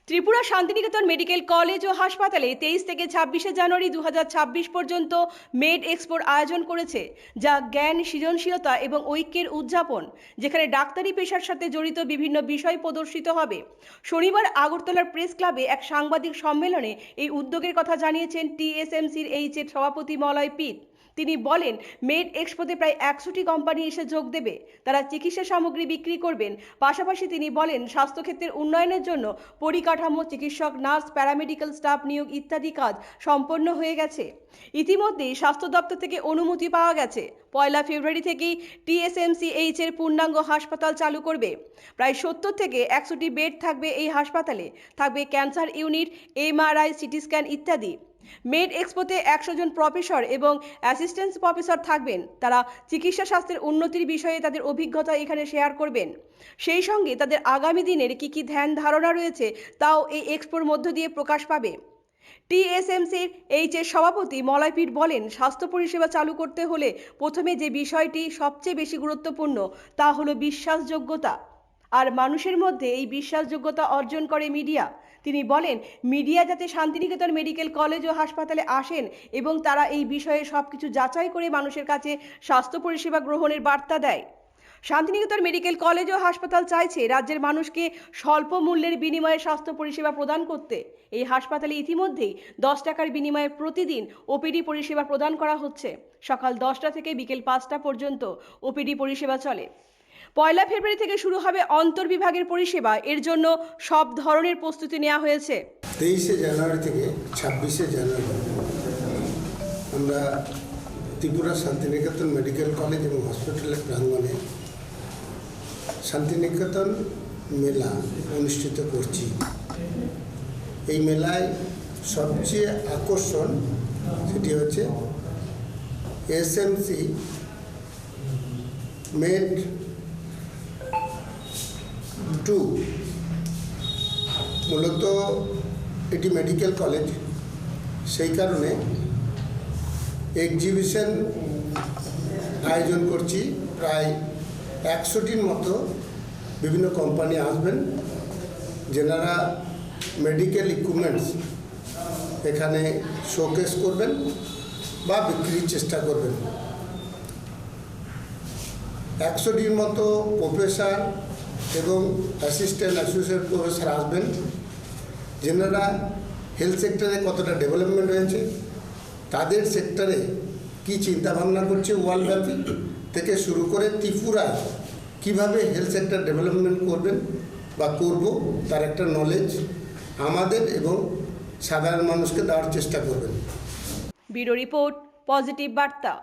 Tripura Santiniketan medical college ও হাসপাতালে 23 থেকে 26 জানুয়ারি 2026 পর্যন্ত মেড এক্সপোর আয়োজন করেছে, যা জ্ঞান, সৃজনশীলতা এবং ঐক্যের উদযাপন, যেখানে ডাক্তারি পেশার সাথে জড়িত বিভিন্ন বিষয় প্রদর্শিত হবে। শনিবার আগরতলার প্রেস ক্লাবে এক সাংবাদিক সম্মেলনে এই উদ্যোগের কথা জানিয়েছেন টিএসএমসির এইচের সভাপতি মলয় পিত। তিনি বলেন, মেড এক্সপোতে প্রায় 100টি কোম্পানি এসে যোগ দেবে। তারা চিকিৎসা সামগ্রী বিক্রি করবেন। পাশাপাশি তিনি বলেন, স্বাস্থ্যক্ষেত্রের উন্নয়নের জন্য পরিকাঠামো, চিকিৎসক, নার্স, প্যারামেডিক্যাল স্টাফ নিয়োগ ইত্যাদি কাজ সম্পন্ন হয়ে গেছে। ইতিমধ্যেই স্বাস্থ্য দপ্তর থেকে অনুমতি পাওয়া গেছে। 1 ফেব্রুয়ারি থেকেই টিএসএমসিএইচ এর পূর্ণাঙ্গ হাসপাতাল চালু করবে। প্রায় 70 থেকে 100টি বেড থাকবে এই হাসপাতালে। থাকবে cancer unit, MRI, CT scan ইত্যাদি। মেড এক্সপোতে 100 জন প্রফেসর এবং অ্যাসিস্ট্যান্ট প্রফেসর থাকবেন। তারা চিকিৎসা শাস্ত্রের উন্নতির বিষয়ে তাদের অভিজ্ঞতা এখানে শেয়ার করবেন। সেই সঙ্গে তাদের আগামী দিনের কি ধ্যান ধারণা রয়েছে তাও এই এক্সপোর মধ্য দিয়ে প্রকাশ পাবে। টিএসএমসির এইচের সভাপতি মলয় পিট বলেন, স্বাস্থ্য পরিষেবা চালু করতে হলে প্রথমে যে বিষয়টি সবচেয়ে বেশি গুরুত্বপূর্ণ তা হলো বিশ্বাসযোগ্যতা। আর মানুষের মধ্যে এই বিশ্বাসযোগ্যতা অর্জন করে মিডিয়া। তিনি বলেন, মিডিয়া যাতে শান্তিনিকেতন মেডিকেল কলেজ ও হাসপাতালে আসেন এবং তারা এই বিষয়ে সবকিছু যাচাই করে মানুষের কাছে স্বাস্থ্য পরিষেবা গ্রহণের বার্তা দেয়। শান্তিনিকেতন মেডিকেল কলেজ ও হাসপাতাল চাইছে রাজ্যের মানুষকে স্বল্প মূল্যের বিনিময়ে স্বাস্থ্য পরিষেবা প্রদান করতে। এই হাসপাতালে ইতিমধ্যেই 10 টাকার বিনিময়ে প্রতিদিন ওপিডি পরিষেবা প্রদান করা হচ্ছে। সকাল 10টা থেকে বিকেল 5টা পর্যন্ত ওপিডি পরিষেবা চলে। 1 ফেব্রুয়ারি থেকে শুরু হবে অন্তর্বিভাগের পরিষেবা। এর জন্য সব ধরনের প্রস্তুতি নেওয়া হয়েছে। 23 জানুয়ারি থেকে 26 জানুয়ারি আমরা ত্রিপুরা শান্তিনিকেতন মেডিকেল কলেজ এবং হসপিটালের প্রাঙ্গণে শান্তিনিকেতন মেলা অনুষ্ঠিত করছি। এই মেলায় সবচেয়ে আকর্ষণ সেটি হচ্ছে এসএমসি মেড 2। মূলত এটি মেডিকেল কলেজ, সেই কারণে এক্সিবিশন আয়োজন করছি। প্রায় 100টির মতো বিভিন্ন কোম্পানি আসবেন, যেনারা মেডিকেল ইকুইপমেন্টস এখানে শোকেস করবেন বা বিক্রির চেষ্টা করবেন। 100টির মতো প্রফেসর এবং অ্যাসিস্ট্যান্ট প্রফেসর আসবেন, যেনারা হেলথ সেক্টরে কতটা ডেভেলপমেন্ট হয়েছে, তাদের সেক্টরে কি চিন্তাভাবনা করছে ওয়ার্ল্ডব্যাপী থেকে শুরু করে ত্রিপুরায় কীভাবে হেলথ সেক্টর ডেভেলপমেন্ট করবেন বা করব, তার একটা নলেজ আমাদের এবং সাধারণ মানুষকে দেওয়ার চেষ্টা করবেন। ব্যুরো রিপোর্ট, পজিটিভ বার্তা।